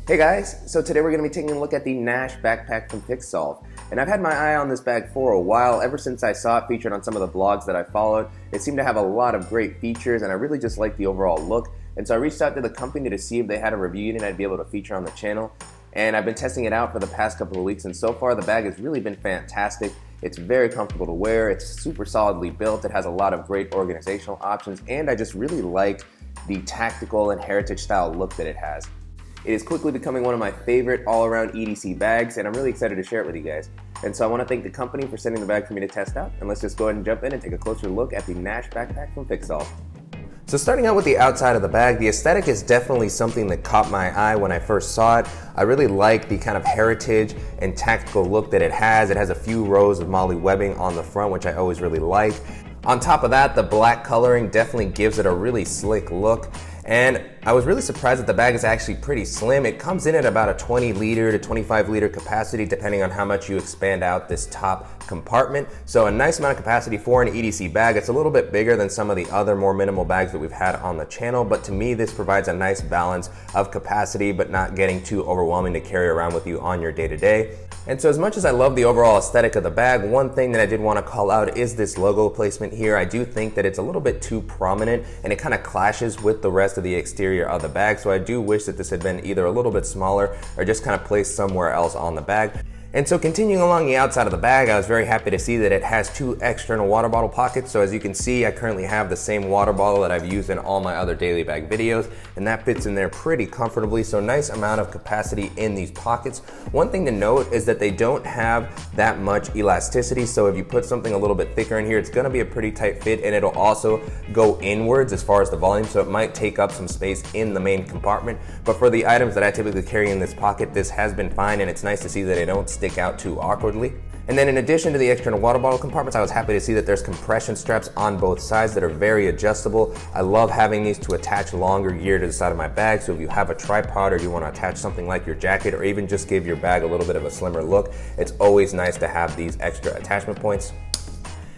Hey guys, so today we're going to be taking a look at the Nash Backpack from Fixsolve. And I've had my eye on this bag for a while. Ever since I saw it featured on some of the blogs that I followed, it seemed to have a lot of great features and I really just liked the overall look. And so I reached out to the company to see if they had a review unit I'd be able to feature on the channel. And I've been testing it out for the past couple of weeks, and so far the bag has really been fantastic. It's very comfortable to wear, it's super solidly built, it has a lot of great organizational options, and I just really like the tactical and heritage style look that it has. It is quickly becoming one of my favorite all-around EDC bags, and I'm really excited to share it with you guys. And so I want to thank the company for sending the bag for me to test out, and let's just go ahead and jump in and take a closer look at the Nash Backpack from Fixsolve. So starting out with the outside of the bag, the aesthetic is definitely something that caught my eye when I first saw it. I really like the kind of heritage and tactical look that it has. It has a few rows of MOLLE webbing on the front, which I always really like. On top of that, the black coloring definitely gives it a really slick look. And I was really surprised that the bag is actually pretty slim. It comes in at about a 20 liter to 25 liter capacity depending on how much you expand out this top compartment. So a nice amount of capacity for an EDC bag. It's a little bit bigger than some of the other more minimal bags that we've had on the channel, but to me this provides a nice balance of capacity but not getting too overwhelming to carry around with you on your day-to-day. And so as much as I love the overall aesthetic of the bag, one thing that I did want to call out is this logo placement here. I do think that it's a little bit too prominent and it kind of clashes with the rest of the exterior of the bag. So I do wish that this had been either a little bit smaller or just kind of placed somewhere else on the bag. And so continuing along the outside of the bag, I was very happy to see that it has two external water bottle pockets. So as you can see, I currently have the same water bottle that I've used in all my other daily bag videos, and that fits in there pretty comfortably. So nice amount of capacity in these pockets. One thing to note is that they don't have that much elasticity. So if you put something a little bit thicker in here, it's gonna be a pretty tight fit, and it'll also go inwards as far as the volume. So it might take up some space in the main compartment. But for the items that I typically carry in this pocket, this has been fine, and it's nice to see that they don't stick out too awkwardly. And then in addition to the external water bottle compartments, I was happy to see that there's compression straps on both sides that are very adjustable. I love having these to attach longer gear to the side of my bag. So if you have a tripod or you want to attach something like your jacket or even just give your bag a little bit of a slimmer look, it's always nice to have these extra attachment points.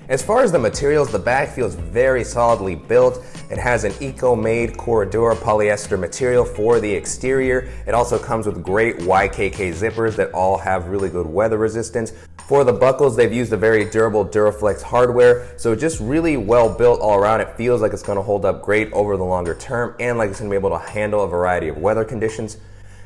As far as the materials, the bag feels very solidly built. It has an eco-made Corridor polyester material for the exterior. It also comes with great YKK zippers that all have really good weather resistance. For the buckles, they've used a very durable Duraflex hardware, so just really well built all around. It feels like it's gonna hold up great over the longer term and like it's gonna be able to handle a variety of weather conditions.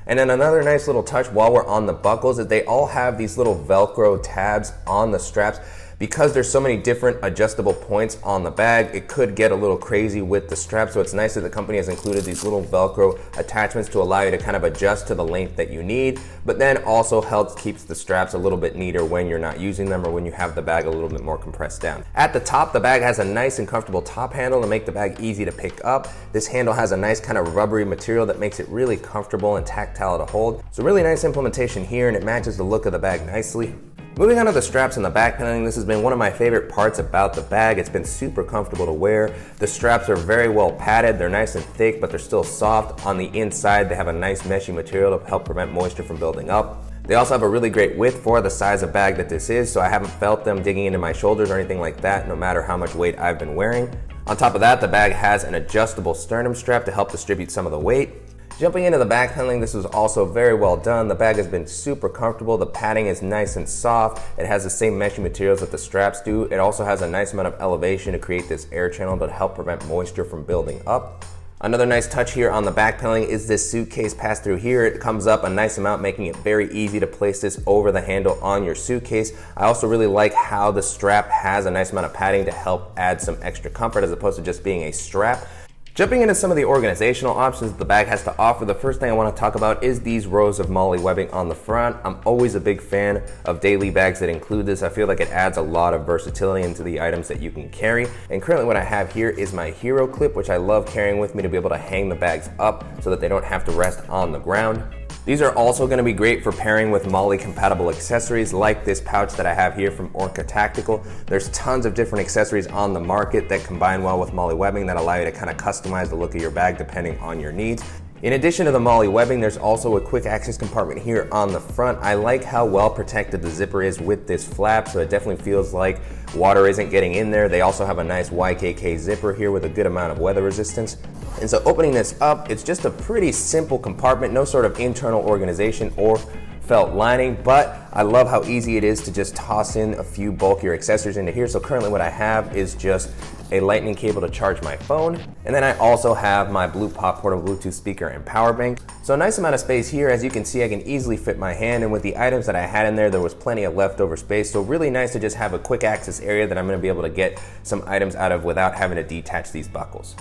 And then another nice little touch while we're on the buckles is they all have these little Velcro tabs on the straps. Because there's so many different adjustable points on the bag, it could get a little crazy with the strap. So it's nice that the company has included these little Velcro attachments to allow you to kind of adjust to the length that you need, but then also helps keeps the straps a little bit neater when you're not using them or when you have the bag a little bit more compressed down. At the top, the bag has a nice and comfortable top handle to make the bag easy to pick up. This handle has a nice kind of rubbery material that makes it really comfortable and tactile to hold. So really nice implementation here, and it matches the look of the bag nicely. Moving on to the straps and the back paneling, this has been one of my favorite parts about the bag. It's been super comfortable to wear. The straps are very well padded. They're nice and thick, but they're still soft. On the inside, they have a nice meshy material to help prevent moisture from building up. They also have a really great width for the size of bag that this is, so I haven't felt them digging into my shoulders or anything like that, no matter how much weight I've been wearing. On top of that, the bag has an adjustable sternum strap to help distribute some of the weight. Jumping into the back paneling, this was also very well done. The bag has been super comfortable. The padding is nice and soft. It has the same meshy materials that the straps do. It also has a nice amount of elevation to create this air channel to help prevent moisture from building up. Another nice touch here on the back paneling is this suitcase pass-through here. It comes up a nice amount, making it very easy to place this over the handle on your suitcase. I also really like how the strap has a nice amount of padding to help add some extra comfort as opposed to just being a strap. Jumping into some of the organizational options the bag has to offer, the first thing I want to talk about is these rows of MOLLE webbing on the front. I'm always a big fan of daily bags that include this. I feel like it adds a lot of versatility into the items that you can carry. And currently what I have here is my hero clip, which I love carrying with me to be able to hang the bags up so that they don't have to rest on the ground. These are also going to be great for pairing with MOLLE compatible accessories like this pouch that I have here from Orca Tactical. There's tons of different accessories on the market that combine well with MOLLE webbing that allow you to kind of customize the look of your bag depending on your needs. In addition to the MOLLE webbing, there's also a quick access compartment here on the front. I like how well protected the zipper is with this flap, so it definitely feels like water isn't getting in there. They also have a nice YKK zipper here with a good amount of weather resistance. And so opening this up, it's just a pretty simple compartment, no sort of internal organization or felt lining, but I love how easy it is to just toss in a few bulkier accessories into here. So currently what I have is just a lightning cable to charge my phone, and then I also have my BluePop portable Bluetooth speaker and power bank. So a nice amount of space here. As you can see, I can easily fit my hand, and with the items that I had in there, there was plenty of leftover space. So really nice to just have a quick access area that I'm gonna be able to get some items out of without having to detach these buckles.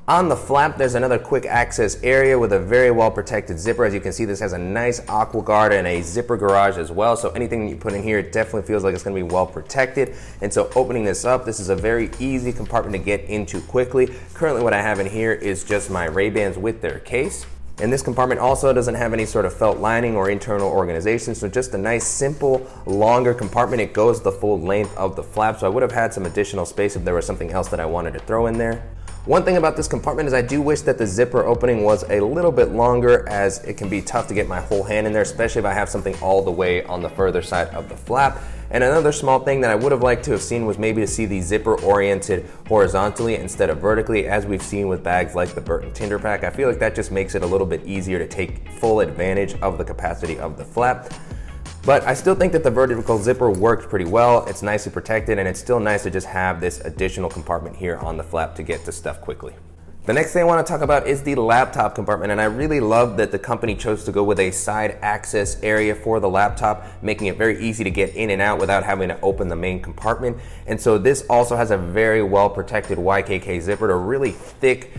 On the flap, there's another quick access area with a very well protected zipper. As you can see, this has a nice aqua guard and a zipper garage as well. So anything that you put in here, it definitely feels like it's gonna be well protected. And so opening this up, this is a very easy compartment to get into quickly. Currently what I have in here is just my Ray-Bans with their case. And this compartment also doesn't have any sort of felt lining or internal organization, so just a nice, simple, longer compartment. It goes the full length of the flap, so I would have had some additional space if there was something else that I wanted to throw in there. One thing about this compartment is I do wish that the zipper opening was a little bit longer, as it can be tough to get my whole hand in there, especially if I have something all the way on the further side of the flap. And another small thing that I would have liked to have seen was maybe to see the zipper oriented horizontally instead of vertically, as we've seen with bags like the Burton Tinder Pack. I feel like that just makes it a little bit easier to take full advantage of the capacity of the flap. But I still think that the vertical zipper works pretty well. It's nicely protected, and it's still nice to just have this additional compartment here on the flap to get to stuff quickly. The next thing I want to talk about is the laptop compartment, and I really love that the company chose to go with a side access area for the laptop, making it very easy to get in and out without having to open the main compartment. And so this also has a very well protected YKK zipper, a really thick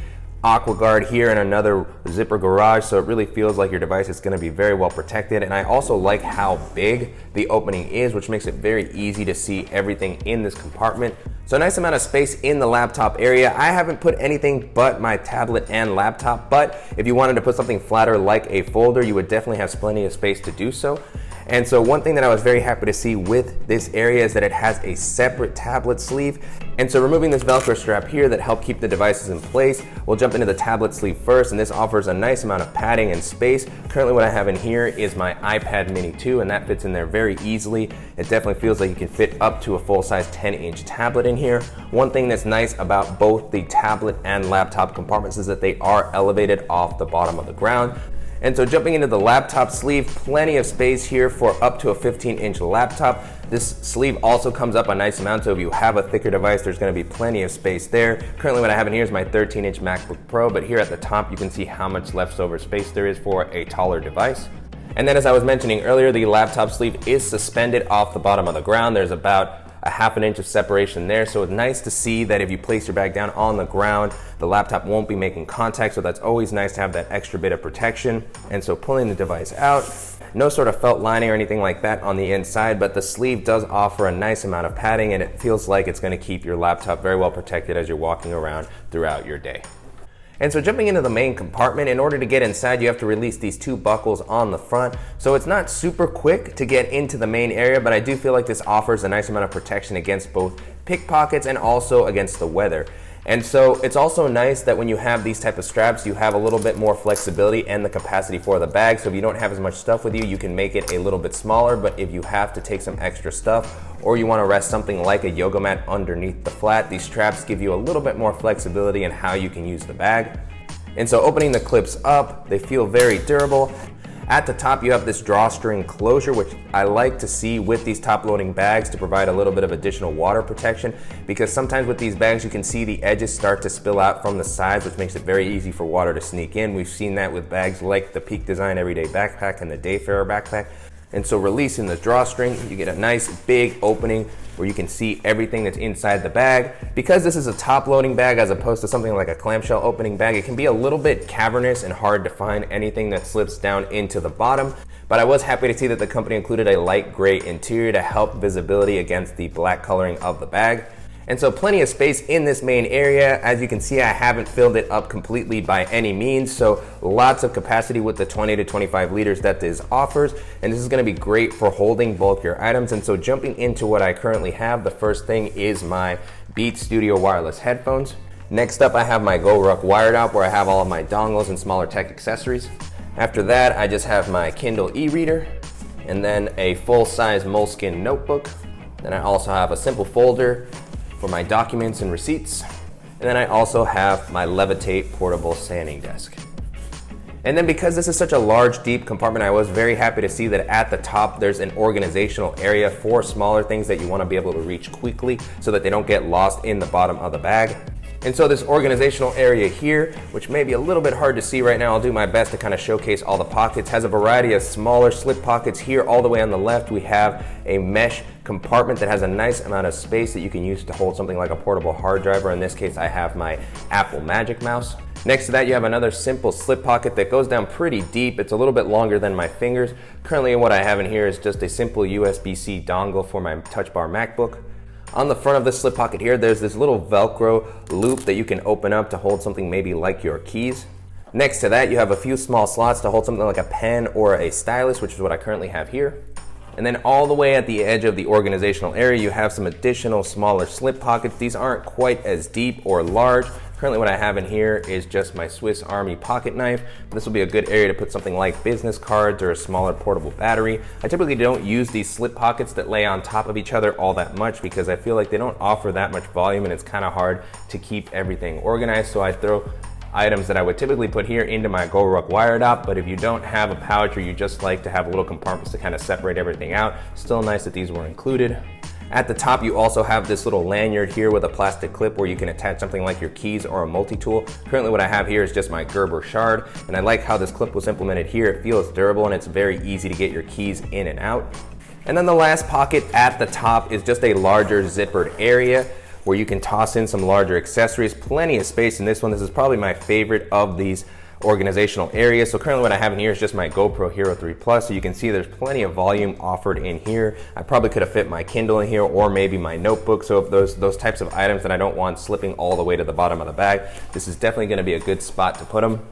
aqua guard here and another zipper garage, so it really feels like your device is going to be very well protected. And I also like how big the opening is, which makes it very easy to see everything in this compartment. So a nice amount of space in the laptop area. I haven't put anything but my tablet and laptop, but if you wanted to put something flatter like a folder, you would definitely have plenty of space to do so. And so one thing that I was very happy to see with this area is that it has a separate tablet sleeve. And so removing this Velcro strap here that helped keep the devices in place, we'll jump into the tablet sleeve first, and this offers a nice amount of padding and space. Currently what I have in here is my iPad mini 2, and that fits in there very easily. It definitely feels like you can fit up to a full-size 10-inch tablet in here. One thing that's nice about both the tablet and laptop compartments is that they are elevated off the bottom of the ground. And so jumping into the laptop sleeve, plenty of space here for up to a 15-inch laptop. This sleeve also comes up a nice amount, so if you have a thicker device, there's gonna be plenty of space there. Currently what I have in here is my 13-inch MacBook Pro, but here at the top, you can see how much leftover space there is for a taller device. And then as I was mentioning earlier, the laptop sleeve is suspended off the bottom of the ground. There's about a half an inch of separation there, so it's nice to see that if you place your bag down on the ground, the laptop won't be making contact, so that's always nice to have that extra bit of protection. And so pulling the device out, no sort of felt lining or anything like that on the inside, but the sleeve does offer a nice amount of padding, and it feels like it's going to keep your laptop very well protected as you're walking around throughout your day. And so jumping into the main compartment, in order to get inside, you have to release these two buckles on the front. So it's not super quick to get into the main area, but I do feel like this offers a nice amount of protection against both pickpockets and also against the weather. And so it's also nice that when you have these type of straps, you have a little bit more flexibility and the capacity for the bag. So if you don't have as much stuff with you, you can make it a little bit smaller. But if you have to take some extra stuff, or you want to rest something like a yoga mat underneath the flat, these straps give you a little bit more flexibility in how you can use the bag. And so opening the clips up, they feel very durable. At the top, you have this drawstring closure, which I like to see with these top-loading bags to provide a little bit of additional water protection, because sometimes with these bags, you can see the edges start to spill out from the sides, which makes it very easy for water to sneak in. We've seen that with bags like the Peak Design Everyday Backpack and the Dayfarer Backpack. And so releasing the drawstring, you get a nice big opening where you can see everything that's inside the bag. Because this is a top-loading bag as opposed to something like a clamshell opening bag, it can be a little bit cavernous and hard to find anything that slips down into the bottom. But I was happy to see that the company included a light gray interior to help visibility against the black coloring of the bag. And so plenty of space in this main area. As you can see, I haven't filled it up completely by any means, so lots of capacity with the 20 to 25 liters that this offers, and this is gonna be great for holding bulkier items. And so jumping into what I currently have, the first thing is my Beats Studio wireless headphones. Next up, I have my GoRuck wired out where I have all of my dongles and smaller tech accessories. After that, I just have my Kindle e-reader and then a full-size Moleskine notebook. Then I also have a simple folder for my documents and receipts. And then I also have my Levitate portable sanding desk. And then because this is such a large, deep compartment, I was very happy to see that at the top there's an organizational area for smaller things that you want to be able to reach quickly so that they don't get lost in the bottom of the bag. And so this organizational area here, which may be a little bit hard to see right now, I'll do my best to kind of showcase all the pockets, has a variety of smaller slip pockets. Here all the way on the left we have a mesh compartment that has a nice amount of space that you can use to hold something like a portable hard drive, or in this case I have my Apple Magic Mouse. Next to that you have another simple slip pocket that goes down pretty deep. It's a little bit longer than my fingers. Currently what I have in here is just a simple USB-C dongle for my Touch Bar MacBook. On the front of this slip pocket here, there's this little Velcro loop that you can open up to hold something maybe like your keys. Next to that, you have a few small slots to hold something like a pen or a stylus, which is what I currently have here. And then all the way at the edge of the organizational area, you have some additional smaller slip pockets. These aren't quite as deep or large. Currently what I have in here is just my Swiss Army pocket knife. This will be a good area to put something like business cards or a smaller portable battery. I typically don't use these slip pockets that lay on top of each other all that much because I feel like they don't offer that much volume and it's kind of hard to keep everything organized. So I throw items that I would typically put here into my GoRuck wired up, but if you don't have a pouch or you just like to have little compartments to kind of separate everything out, still nice that these were included. At the top, you also have this little lanyard here with a plastic clip where you can attach something like your keys or a multi-tool. Currently what I have here is just my Gerber shard, and I like how this clip was implemented here. It feels durable and it's very easy to get your keys in and out. And then the last pocket at the top is just a larger zippered area where you can toss in some larger accessories. Plenty of space in this one. This is probably my favorite of these organizational areas. So currently what I have in here is just my GoPro Hero 3 Plus. So you can see there's plenty of volume offered in here. I probably could have fit my Kindle in here or maybe my notebook. So if those types of items that I don't want slipping all the way to the bottom of the bag, this is definitely going to be a good spot to put them.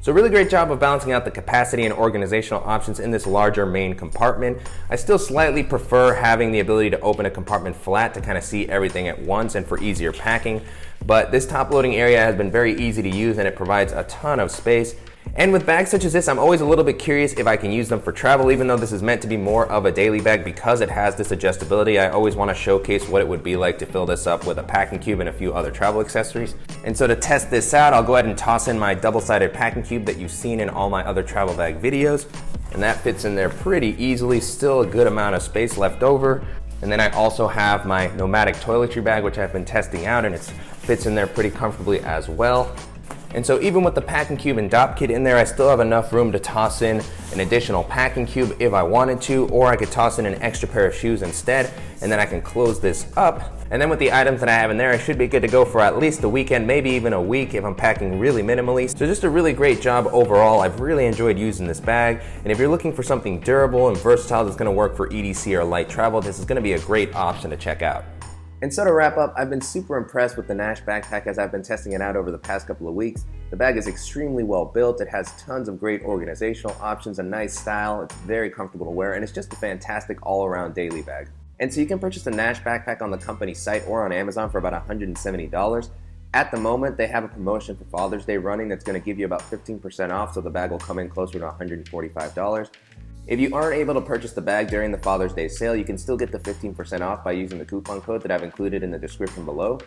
So really great job of balancing out the capacity and organizational options in this larger main compartment. I still slightly prefer having the ability to open a compartment flat to kind of see everything at once and for easier packing. But this top loading area has been very easy to use and it provides a ton of space. And with bags such as this, I'm always a little bit curious if I can use them for travel, even though this is meant to be more of a daily bag because it has this adjustability. I always want to showcase what it would be like to fill this up with a packing cube and a few other travel accessories. And so to test this out, I'll go ahead and toss in my double-sided packing cube that you've seen in all my other travel bag videos. And that fits in there pretty easily, still a good amount of space left over. And then I also have my nomadic toiletry bag, which I've been testing out, and it fits in there pretty comfortably as well. And so even with the packing cube and dop kit in there, I still have enough room to toss in an additional packing cube if I wanted to, or I could toss in an extra pair of shoes instead, and then I can close this up. And then with the items that I have in there, I should be good to go for at least a weekend, maybe even a week if I'm packing really minimally. So just a really great job overall. I've really enjoyed using this bag. And if you're looking for something durable and versatile that's gonna work for EDC or light travel, this is gonna be a great option to check out. And so to wrap up, I've been super impressed with the Nash Backpack as I've been testing it out over the past couple of weeks. The bag is extremely well built, it has tons of great organizational options, a nice style, it's very comfortable to wear, and it's just a fantastic all-around daily bag. And so you can purchase the Nash Backpack on the company site or on Amazon for about $170. At the moment, they have a promotion for Father's Day running that's going to give you about 15% off, so the bag will come in closer to $145. If you aren't able to purchase the bag during the Father's Day sale, you can still get the 15% off by using the coupon code that I've included in the description below.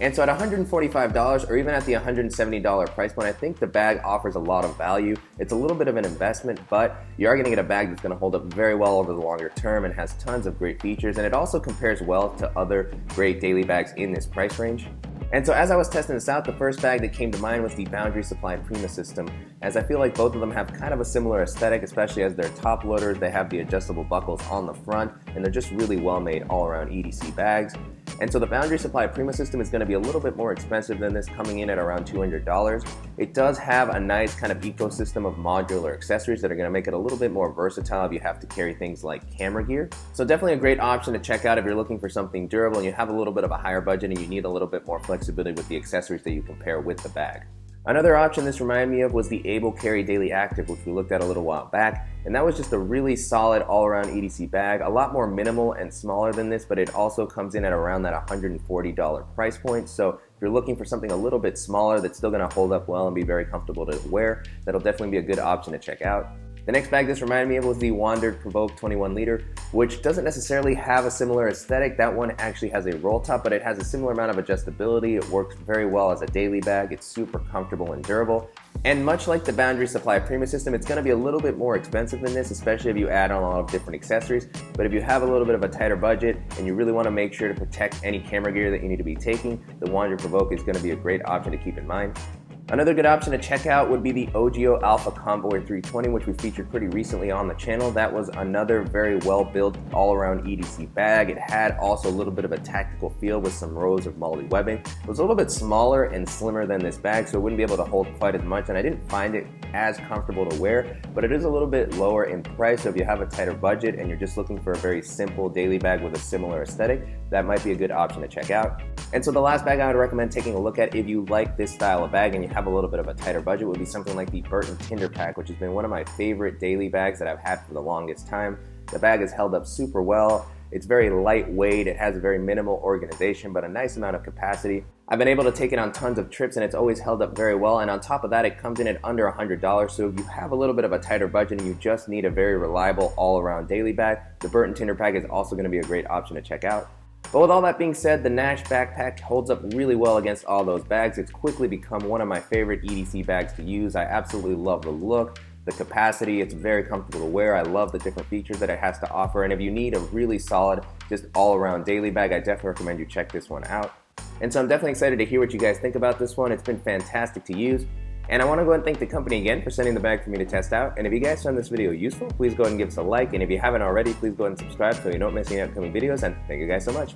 And so at $145 or even at the $170 price point, I think the bag offers a lot of value. It's a little bit of an investment, but you are going to get a bag that's going to hold up very well over the longer term and has tons of great features, and it also compares well to other great daily bags in this price range. And so as I was testing this out, the first bag that came to mind was the Boundary Supply Prima system, as I feel like both of them have kind of a similar aesthetic, especially as they're top loaders. They have the adjustable buckles on the front, and they're just really well made all-around EDC bags. And so the Boundary Supply Prima system is going to be a little bit more expensive than this, coming in at around $200. It does have a nice kind of ecosystem of modular accessories that are going to make it a little bit more versatile if you have to carry things like camera gear. So definitely a great option to check out if you're looking for something durable and you have a little bit of a higher budget and you need a little bit more flexibility with the accessories that you can pair with the bag. Another option this reminded me of was the Able Carry Daily Active, which we looked at a little while back, and that was just a really solid all-around EDC bag, a lot more minimal and smaller than this, but it also comes in at around that $140 price point, so If you're looking for something a little bit smaller that's still going to hold up well and be very comfortable to wear, that'll definitely be a good option to check out. The next bag this reminded me of was the Wandered Provoke 21 liter, which doesn't necessarily have a similar aesthetic. That one actually has a roll top, but it has a similar amount of adjustability. It works very well as a daily bag. It's super comfortable and durable. And much like the Boundary Supply Premium System, it's going to be a little bit more expensive than this, especially if you add on a lot of different accessories. But if you have a little bit of a tighter budget and you really want to make sure to protect any camera gear that you need to be taking, the Wandered Provoke is going to be a great option to keep in mind. Another good option to check out would be the OGO Alpha Convoy 320, which we featured pretty recently on the channel. That was another very well-built all-around EDC bag. It had also a little bit of a tactical feel with some rows of multi-webbing. It was a little bit smaller and slimmer than this bag, so it wouldn't be able to hold quite as much, and I didn't find it as comfortable to wear, but it is a little bit lower in price, so if you have a tighter budget and you're just looking for a very simple daily bag with a similar aesthetic, that might be a good option to check out. And so the last bag I would recommend taking a look at if you like this style of bag and you have a little bit of a tighter budget would be something like the Burton Tinder Pack, which has been one of my favorite daily bags that I've had for the longest time. The bag has held up super well. It's very lightweight, it has a very minimal organization, but a nice amount of capacity. I've been able to take it on tons of trips and it's always held up very well, and on top of that it comes in at under $100, so if you have a little bit of a tighter budget and you just need a very reliable all-around daily bag, the Burton Tinder Pack is also going to be a great option to check out. But with all that being said, the Nash Backpack holds up really well against all those bags. It's quickly become one of my favorite EDC bags to use. I absolutely love the look, the capacity, it's very comfortable to wear. I love the different features that it has to offer, and if you need a really solid, just all-around daily bag, I definitely recommend you check this one out. And so I'm definitely excited to hear what you guys think about this one. It's been fantastic to use. And I want to go ahead and thank the company again for sending the bag for me to test out. And if you guys found this video useful, please go ahead and give us a like. And if you haven't already, please go ahead and subscribe so you don't miss any upcoming videos. And thank you guys so much.